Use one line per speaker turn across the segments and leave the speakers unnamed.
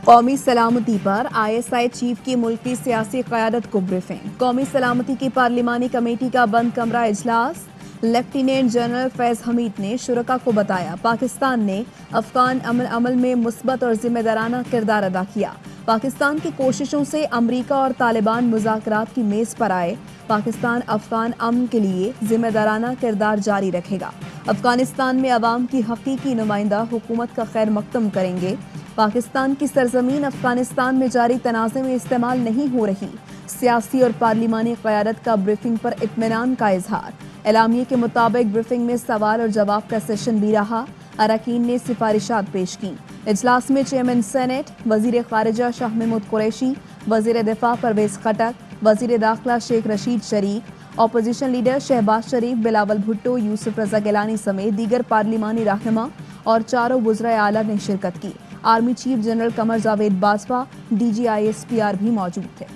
कौमी सलामती पर ISI चीफ की मुल्की सियासी क़यादत को ब्रीफिंग। कौमी सलामती की पार्लिमानी कमेटी का बंद कमरा इजलास। लेफ्टिनेंट जनरल फैज हमीद ने शुरका को बताया पाकिस्तान ने अफगान अमल में मुस्बत और जिम्मेदाराना किरदार अदा किया। पाकिस्तान की कोशिशों से अमरीका और तालिबान मुज़ाकरात की मेज पर आए। पाकिस्तान अफगान अमन के लिए जिम्मेदाराना किरदार जारी रखेगा। अफगानिस्तान में अवाम की हकीकी नुमाइंदा हुकूमत का खैर मकदम करेंगे। पाकिस्तान की सरजमीन अफगानिस्तान में जारी तनाज़े में इस्तेमाल नहीं हो रही। सियासी और पार्लिमानी क़यादत का ब्रीफिंग पर इत्मीनान का इजहार। एलामिये के मुताबिक ब्रीफिंग में सवाल और जवाब का सेशन भी रहा। अरकान ने सिफारिशात पेश की। इजलास में चेयरमैन सेनेट, वजीर खारिजा शाह महमूद कुरैशी, वजीर दिफा परवेज खटक, वजीर दाखिला शेख रशीद शरीक, अपोजिशन लीडर शहबाज शरीफ, बिलावल भुट्टो, यूसुफ रजा गिलानी समेत दीगर पार्लिमानी रहनुमा और चारों वज़राए आला ने शिरकत की। Army chief general Qamar Javed Bajwa, DGISPR भी मौजूद थे।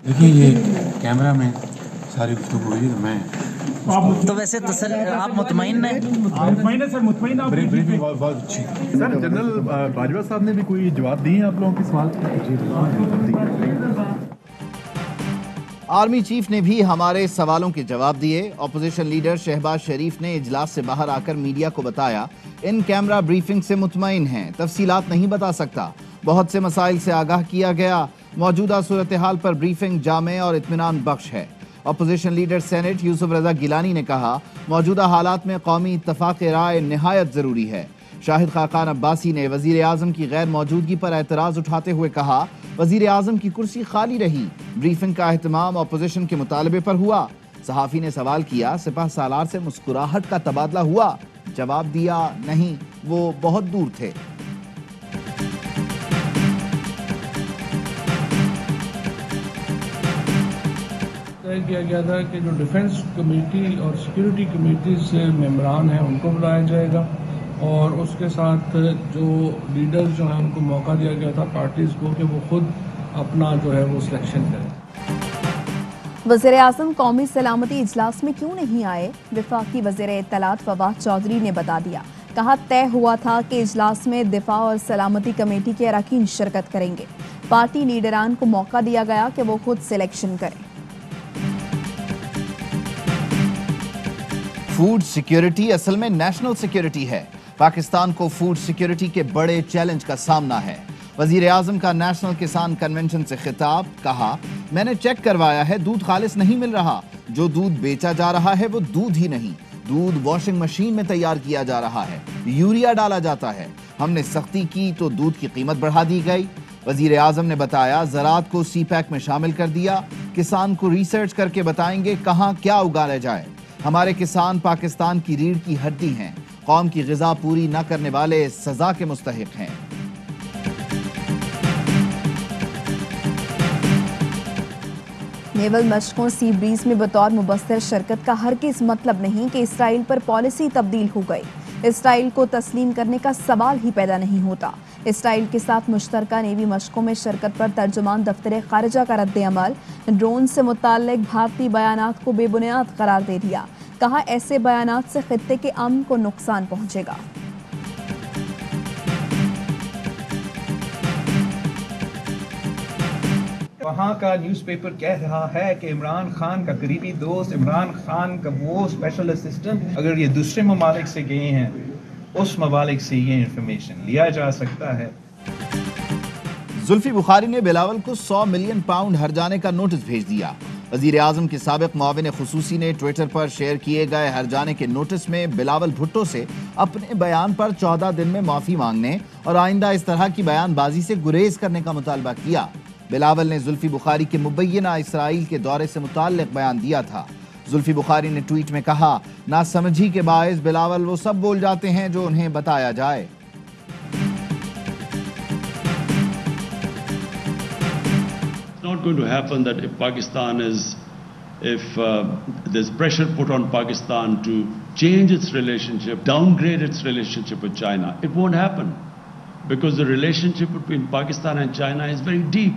देखिए ये कैमरा में सारी गुफ्तगू हुई तो मैं
तो वैसे आप मुतमईन हैं?
सर मुतमईन आप
ब्रीफिंग बहुत अच्छी।
सर जनरल बाजवा साहब ने भी कोई जवाब दिए हैं आप लोगों के सवाल?
आर्मी चीफ ने भी हमारे सवालों के जवाब दिए। अपोजिशन लीडर शहबाज शरीफ ने इजलास से बाहर आकर मीडिया को बताया इन कैमरा ब्रीफिंग से मुतमईन हैं, तफसीलात नहीं बता सकता। बहुत से मसाइल से आगाह किया गया। मौजूदा सूरत हाल पर ब्रीफिंग जामे और इत्मीनान बख्श है। अपोजिशन लीडर सेनेट यूसुफ रजा गिलानी ने कहा मौजूदा हालात में कौमी इत्तफाक राय निहायत जरूरी है। शाहिद खाकान अब्बासी ने वजीर आजम की गैर मौजूदगी पर एतराज उठाते हुए कहा वजीर आजम की कुर्सी खाली रही। ब्रीफिंग का अहतमाम अपोजिशन के मुतालबे पर हुआ। सहाफी ने सवाल किया सिपह सालार से मुस्कुराहट का तबादला हुआ? जवाब दिया नहीं, वो बहुत दूर थे।
तय किया गया था कि जो डिफेंस कमेटी और सिक्योरिटी कमेटी से मेंबरान हैं उनको बुलाया जाएगा और उसके साथ जो लीडर्स जो हैं उनको मौका दिया गया था पार्टीज को कि वो खुद अपना जो है वो सिलेक्शन करें।
वज़ीर आज़म कौमी सलामती इजलास में क्यों नहीं आए? वफाकी वज़ीर इत्तलात फवाद चौधरी ने बता दिया। कहा तय हुआ था कि इजलास में दिफा और सलामती कमेटी के अरकान शिरकत करेंगे। पार्टी लीडरान को मौका दिया गया कि वो खुद सिलेक्शन करें।
फूड सिक्योरिटी असल में नेशनल सिक्योरिटी है। पाकिस्तान को फूड सिक्योरिटी के बड़े चैलेंज का सामना है। वजीर आजम का नेशनल किसान कन्वेंशन से खिताब। कहा मैंने चेक करवाया है, दूध खालिस नहीं मिल रहा। जो दूध बेचा जा रहा है वो दूध ही नहीं, दूध वॉशिंग मशीन में तैयार किया जा रहा है, यूरिया डाला जाता है। हमने सख्ती की तो दूध की कीमत बढ़ा दी गई। वजीर आजम ने बताया ज़राअत को CPEC में शामिल कर दिया। किसान को रिसर्च करके बताएंगे कहाँ क्या उगाया जाए। हमारे किसान पाकिस्तान की रीढ़ की हड्डी हैं। कौम की ग़िज़ा पूरी न करने वाले सजा के मुस्तहिक हैं।
नेवल मशकों सी ब्रीज में बतौर मुबस्सिर शिरकत का हरगिज़ मतलब नहीं कि इसराइल पर पॉलिसी तब्दील हो गई। इसराइल को तस्लीम करने का सवाल ही पैदा नहीं होता। इसराइल के साथ मुश्तरका नेवी मशकों में शिरकत पर तर्जुमान दफ्तर खारिजा का रद्द अमल। ड्रोन से मुताल्लिक भारतीय बयानात को बेबुनियाद करार दे दिया। कहा ऐसे बयानात से खित्ते के अमन को नुकसान पहुंचेगा।
वहाँ का न्यूज़पेपर कह रहा है कि इमरान खान का करीबी दोस्त, इमरान खान का वो स्पेशल असिस्टेंट, अगर ये दूसरे ममालिक से गए हैं उस ममालिक से ये इंफॉर्मेशन लिया जा सकता है।
जुल्फी बुखारी ने बिलावल को 100 मिलियन पाउंड हर्जाने का नोटिस भेज दिया। वजीर आजम के साबिक मुआविन खुसूसी ने ट्विटर पर शेयर किए गए हर्जाने के नोटिस में बिलावल भुट्टो से अपने बयान पर 14 दिन में माफी मांगने और आइंदा इस तरह की बयानबाजी से गुरेज करने का मुतालबा किया। बिलावल ने जुल्फी बुखारी के मुबैना इसराइल के दौरे से मुताल्लिक बयान दिया था। जुल्फी बुखारी ने ट्वीट में कहा नासमझी के बायस बिलावल वो सब बोल जाते हैं जो उन्हें बताया जाए।
Not going to happen that if there's pressure put on Pakistan to change its relationship, downgrade its relationship with China, it won't happen because the relationship between Pakistan and China is very deep.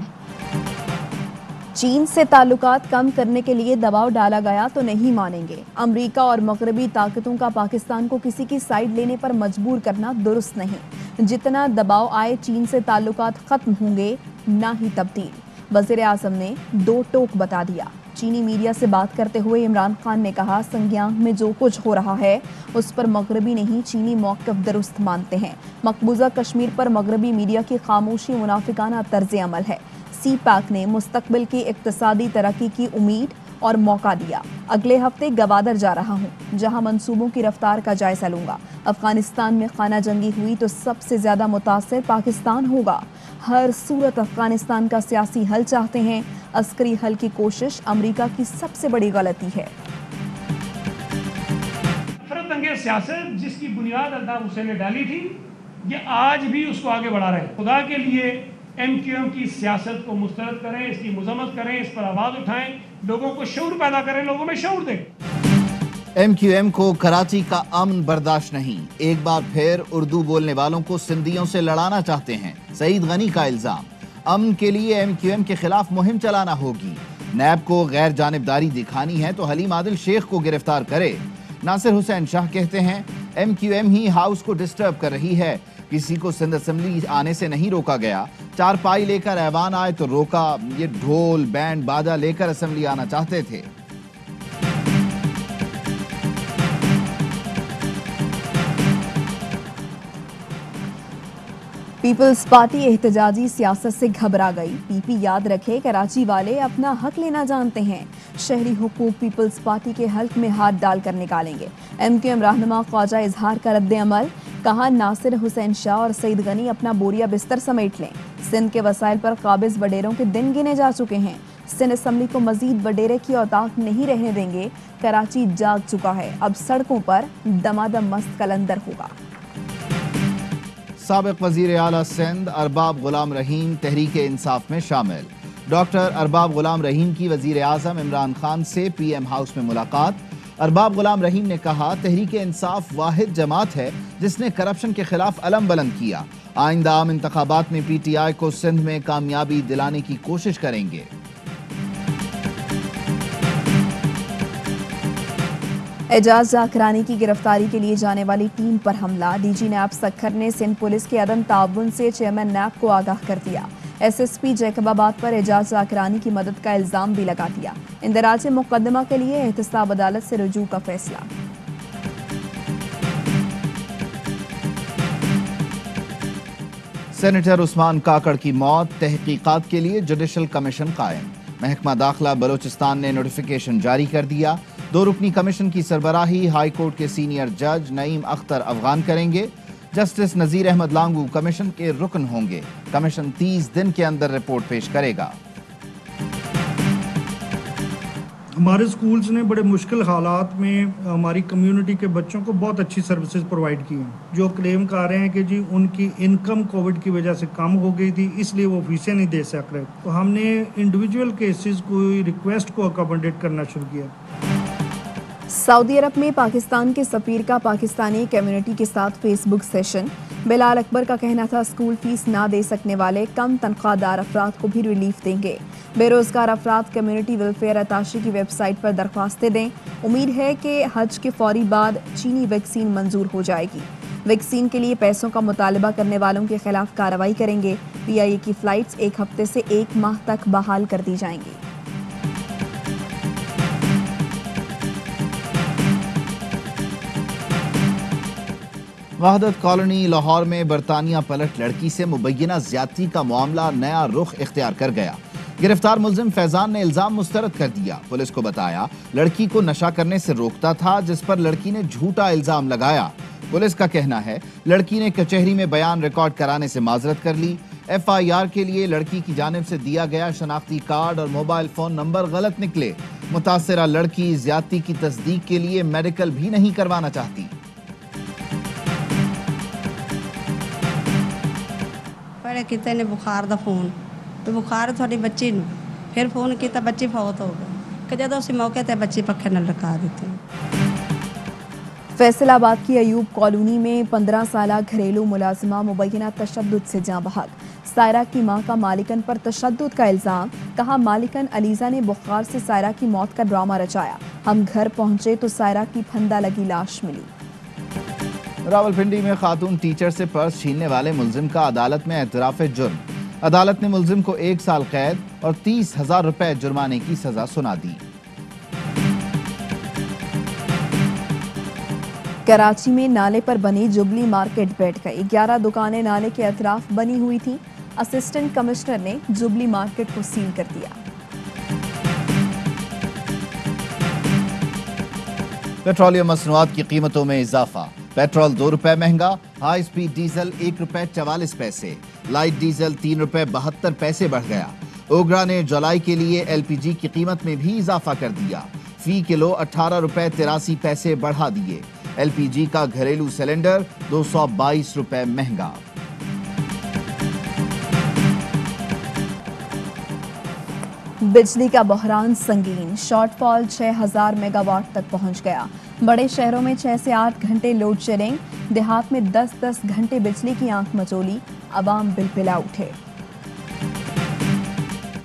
चीन से ताल्लुकात कम करने के लिए दबाव डाला गया तो नहीं मानेंगे। अमेरिका और मगरबी ताकतों का पाकिस्तान को किसी की साइड लेने पर मजबूर करना दुरुस्त नहीं। जितना दबाव आए चीन से ताल्लुकात खत्म होंगे, ना ही तब्दील। वज़ीर आज़म ने दो टोक बता दिया। चीनी मीडिया से बात करते हुए इमरान खान ने कहा, संज्ञांग में जो कुछ हो रहा है उस पर मगरबी नहीं चीनी मौक़िफ़ दुरुस्त मानते हैं। मकबूजा कश्मीर पर मगरबी मीडिया की खामोशी मुनाफिकाना तर्ज अमल है। सी पैक ने मुस्तकबिल की इक्तसादी तरक्की की उम्मीद और मौका दिया। अगले हफ्ते गवादर जा रहा हूँ, जहाँ मंसूबों की रफ्तार का जायजा लूंगा। अफगानिस्तान में खाना जंगी हुई तो सबसे ज्यादा मुतासिर पाकिस्तान होगा। हर सूरत अफगानिस्तान का सियासी हल चाहते हैं। अस्करी हल की कोशिश अमेरिका की सबसे बड़ी गलती है।
नफरत अंगेज सियासत जिसकी बुनियाद अल्ताफ हुसैन ने डाली थी, ये आज भी उसको आगे बढ़ा रहे हैं। खुदा के लिए MQM की सियासत को मुस्तरद करें, इसकी मजम्मत करें, इस पर आवाज उठाएं, लोगों को शऊर पैदा करें, लोगों में शऊर दें।
MQM को कराची का अमन बर्दाश्त नहीं। एक बार फिर उर्दू बोलने वालों को सिंधियों से लड़ाना चाहते हैं। सईद गनी का इल्जाम, अमन के लिए MQM के खिलाफ मुहिम चलाना होगी। नैब को गैर जानिबदारी दिखानी है तो हलीम आदिल शेख को गिरफ्तार करे। नासिर हुसैन शाह कहते हैं MQM ही हाउस को डिस्टर्ब कर रही है। किसी को सिंध असेंबली आने से नहीं रोका गया। चारपाई लेकर ऐवान आए तो रोका। ये ढोल बैंड बाजा लेकर असेंबली आना चाहते थे।
पीपल्स पार्टी एहतजाजी सियासत से घबरा गई। पीपी याद रखे, कराची वाले अपना हक लेना जानते हैं। शहरी हुकूक पीपल्स पार्टी के हल्क में हाथ डालकर निकालेंगे। MQM रहनुमा ख्वाजा इजहार का रद्द अमल, कहा नासिर हुसैन शाह और सईद गनी अपना बोरिया बिस्तर समेट लें। सिंध के वसाइल पर काबिज वडेरों के दिन गिने जा चुके हैं। सिंध असम्बली को मजीद वडेरे की औताक नहीं रहने देंगे। कराची जाग चुका है, अब सड़कों पर दमादम मस्त कलंदर होगा।
साबिक वजीर आला सिंध अरबाब गुलाम रहीम तहरीक इंसाफ में शामिल। डॉक्टर अरबाब गुलाम रहीम की वजीर आजम इमरान खान से PM हाउस में मुलाकात। अरबाब गुलाम रहीम ने कहा, तहरीक इंसाफ वाहिद जमात है जिसने करप्शन के खिलाफ अलम बुलंद किया। आइंदा आम इंतखाबात में PTI को सिंध में कामयाबी दिलाने की कोशिश करेंगे।
एजाज जाकरानी की गिरफ्तारी के लिए जाने वाली टीम पर हमला। DG नैब सखर ने सिंध पुलिस के अदम ताउन से चेयरमैन नैब को आगाह कर दिया। SSP जैकबाबाद पर एजाज जाकरानी की मदद का इल्जाम भी लगा दिया। इंदराज मुकदमा के लिए एहतसाब अदालत से रुजू का फैसला।
सेनेटर उस्मान काकड़ की मौत, तहकीकात के लिए जुडिशल कमीशन कायम। महकमा दाखिला बलोचिस्तान ने नोटिफिकेशन जारी कर दिया। 2 रुकनी कमीशन की सरबराही हाई कोर्ट के सीनियर जज नईम अख्तर अफगान करेंगे। जस्टिस नजीर अहमद लांगू कमीशन के रुकन होंगे। कमीशन 30 दिन के अंदर रिपोर्ट पेश करेगा।
हमारे स्कूल्स ने बड़े मुश्किल हालात में हमारी कम्युनिटी के बच्चों को बहुत अच्छी सर्विसेज प्रोवाइड की हैं। जो क्लेम कर रहे हैं कि जी उनकी इनकम कोविड की वजह से कम हो गई थी इसलिए वो फीसें नहीं दे सक रहे, तो हमने इंडिविजुअल केसेस को रिक्वेस्ट को अकोमोडेट करना शुरू किया।
सऊदी अरब में पाकिस्तान के सफीर का पाकिस्तानी कम्युनिटी के साथ फेसबुक सेशन। बिलाल अकबर का कहना था स्कूल फीस ना दे सकने वाले कम तनख्वाहदार अफराद को भी रिलीफ देंगे। बेरोजगार अफराद कम्युनिटी वेलफेयर अताशी की वेबसाइट पर दरख्वास्तें दें। उम्मीद है कि हज के फौरी बाद चीनी वैक्सीन मंजूर हो जाएगी। वैक्सीन के लिए पैसों का मुतालबा करने वालों के खिलाफ कार्रवाई करेंगे। PIA की फ्लाइट्स 1 हफ्ते से 1 माह तक बहाल कर दी जाएंगी।
वहदत कॉलोनी लाहौर में बरतानिया पलट लड़की से मुबैना ज्यादती का मामला नया रुख इख्तियार कर गया। गिरफ्तार मुलजिम फैजान ने इल्जाम मुस्तरद कर दिया। पुलिस को बताया लड़की को नशा करने से रोकता था, जिस पर लड़की ने झूठा इल्जाम लगाया। पुलिस का कहना है लड़की ने कचहरी में बयान रिकॉर्ड कराने से माजरत कर ली। FIR के लिए लड़की की जानिब से दिया गया शनाख्ती कार्ड और मोबाइल फोन नंबर गलत निकले। मुतासिरा लड़की ज्यादती की तस्दीक के लिए मेडिकल भी नहीं करवाना चाहती।
किते ने बुखार दा फोन तो बुखार थोड़ी बच्ची नूं फिर फोन किया बच्ची फौत हो गई कि जदों उस मौके ते बच्ची पखे न लगा दी।
फैसलाबाद की अयूब कॉलोनी में 15 साला घरेलू मुलाजिमा मुबैना तशद्दुद से जाँ बहक। सायरा की मां का मालिकन पर तशद्दुद का इल्जाम, कहा मालिकन अलीजा ने बुखार से सायरा की मौत का ड्रामा रचाया। हम घर पहुंचे तो सायरा की फंदा लगी लाश मिली।
रावलपिंडी में खातून टीचर से पर्स छीनने वाले मुल्जिम का अदालत में एतराफ जुर्म। अदालत ने मुल्जिम को 1 साल कैद और 30,000 रुपए जुर्माने की सजा सुना दी।
कराची में नाले पर बनी जुबली मार्केट बैठ गई। 11 दुकानें नाले के अतराफ बनी हुई थी। असिस्टेंट कमिश्नर ने जुबली मार्केट को सील कर दिया।
पेट्रोलियम मसनूआत की कीमतों में इजाफा। पेट्रोल 2 रुपए महंगा, हाई स्पीड डीजल 1 रुपए 44 पैसे, लाइट डीजल 3 रुपए 72 पैसे बढ़ गया। ओगरा ने जुलाई के लिए LPG की कीमत में भी इजाफा कर दिया। फी किलो 18 रुपए 83 पैसे बढ़ा दिए। LPG का घरेलू सिलेंडर 222 रुपए महंगा।
बिजली का बहरान संगीन, शॉर्टफॉल 6000 मेगावाट तक पहुंच गया। बड़े शहरों में 6 से 8 घंटे लोड शेडिंग, देहात में 10-10 घंटे बिजली की आंख मचोली, अवाम बिलबिला उठे।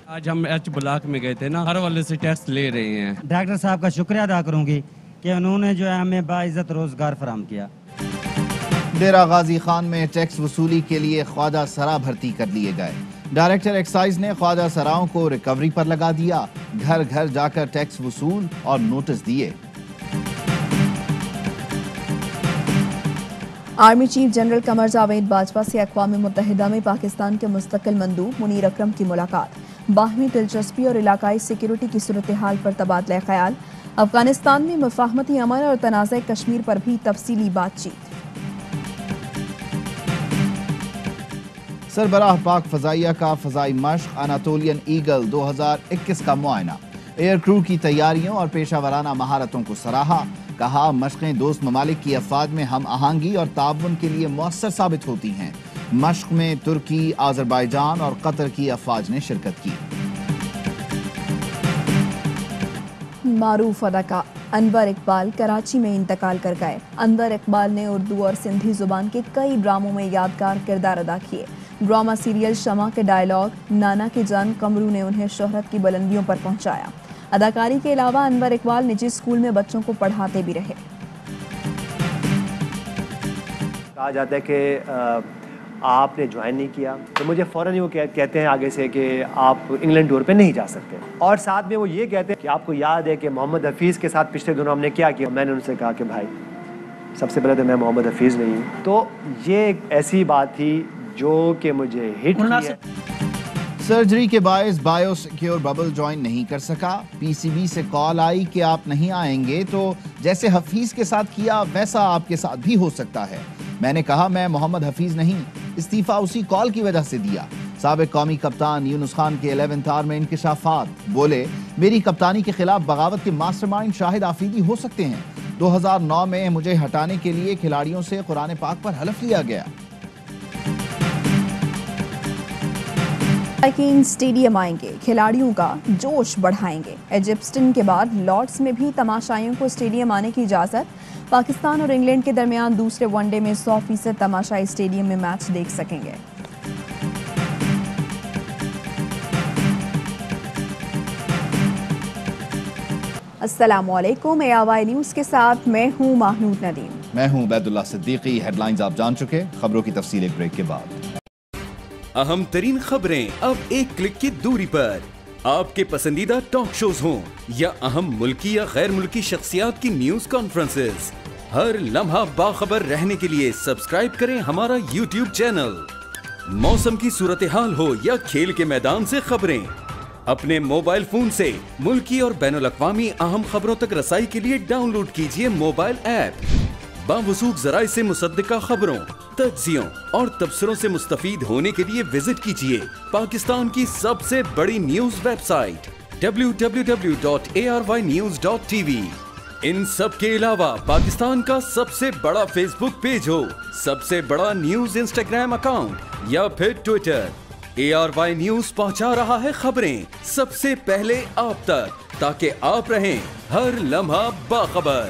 आज हम H ब्लॉक में गए थे ना, हर वाले से टैक्स ले रहे हैं।
डॉक्टर साहब का शुक्रिया अदा करूंगी कि उन्होंने जो है हमें बाइज्जत रोजगार फराहम किया।
डेरा गाजी खान में टैक्स वसूली के लिए ख्वाजा सरा भर्ती कर लिए गए। डायरेक्टर एक्साइज ने ख्वाजा सराओं को रिकवरी पर लगा दिया। घर घर जाकर टैक्स वसूल और नोटिस दिए।
Army chief general Qamar Javed Bajwa से अक़वाम मुत्तहिदा में पाकिस्तान के मुस्तकिल मंदूब मुनीर अकरम की मुलाकात। बाहमी दिलचस्पी और इलाकाई सिक्योरिटी की सूरत हाल पर तबादला ख्याल। अफगानिस्तान में मफाहमती अमन और तनाज़े कश्मीर पर भी तफसीली बातचीत।
सरबराह पाक फजाइया का फजाई मश्क अनातोलियन ईगल 2021 का मुआयना। एयर क्रू की तैयारियों और पेशा वराना महारतों को सराहा। कहा मश्कें दोस्त ममालिक की अफवाज में हम आहंगी और ताउन के लिए मौसर साबित होती हैं। मश्क में तुर्की, आज़रबाईजान और कतर की अफवाज ने शिरकत की।
मारूफ अदाकार अनवर इकबाल कराची में इंतकाल कर गए। अनवर इकबाल ने उर्दू और सिंधी जुबान के कई ड्रामों में यादगार किरदार अदा किए। ड्रामा सीरियल शमा के डायलॉग नाना के जान कमरू ने उन्हें शोहरत की बुलंदियों पर पहुंचाया। अदाकारी के अलावा अनवर इकबाल निजी स्कूल में बच्चों को पढ़ाते भी रहे।
कहा जाता है कि आपने ज्वाइन नहीं किया तो मुझे फ़ौरन ही वो कहते हैं आगे से कि आप इंग्लैंड टूर पे नहीं जा सकते। और साथ में वो ये कहते हैं कि आपको याद है कि मोहम्मद हफीज़ के साथ पिछले दिनों हमने क्या किया। मैंने उनसे कहा कि भाई सबसे पहले तो मैं मोहम्मद हफीज़ नहीं हूँ। तो ये एक ऐसी बात थी जो कि मुझे हिट की।
सर्जरी के बायस बायोसिक्योर बबल ज्वाइन नहीं कर सका। PCB से कॉल आई कि आप नहीं आएंगे तो जैसे हफीज के साथ किया वैसा आपके साथ भी हो सकता है। मैंने कहा मैं मोहम्मद हफीज नहीं, इस्तीफा उसी कॉल की वजह से दिया। साबिक कौमी कप्तान यूनुस खान के 11th आर में इंकशाफात। बोले मेरी कप्तानी के खिलाफ बगावत के मास्टरमाइंड शाहिद आफरीदी हो सकते हैं। 2009 में मुझे हटाने के लिए खिलाड़ियों से कुरान पाक पर हलफ लिया गया।
किंग स्टेडियम आएंगे, खिलाड़ियों का जोश बढ़ाएंगे। एजिप्टन के बाद लॉर्ड्स में भी तमाशाइयों को स्टेडियम आने की इजाजत। पाकिस्तान और इंग्लैंड के दरमियान दूसरे वनडे में 100% तमाशाई स्टेडियम में मैच देख सकेंगे। अस्सलामुअलैकुम, ARY न्यूज़ के साथ मैं हूं महनूद नदीम।
मैं हूं बैदुल्लाह सिद्दीकी। हेडलाइंस आप जान चुके, खबरों की तफसील एक ब्रेक के बाद।
अहम तरीन खबरें अब एक क्लिक की दूरी पर। आपके पसंदीदा टॉक शोज हों या अहम मुल्की या गैर मुल्की शख्सियात की न्यूज कॉन्फ्रेंसेस, हर लम्हा बाखबर रहने के लिए सब्सक्राइब करें हमारा YouTube चैनल। मौसम की सूरत हाल हो या खेल के मैदान से खबरें, अपने मोबाइल फोन से मुल्की और बैनुल अक़वामी अहम खबरों तक रसाई के लिए डाउनलोड कीजिए मोबाइल ऐप। बावसूख ज़राए से मुसद्दिका खबरों, तज्ज़ियों और तबसरों से मुस्तफ़ीद होने के लिए विजिट कीजिए पाकिस्तान की सबसे बड़ी न्यूज वेबसाइट www.arYnews.tv। इन सब के अलावा पाकिस्तान का सबसे बड़ा फेसबुक पेज हो, सबसे बड़ा न्यूज इंस्टाग्राम अकाउंट या फिर ट्विटर, ARY न्यूज पहुंचा रहा है खबरें सबसे पहले आप तक, ताकि आप रहें हर लम्हा बाखबर।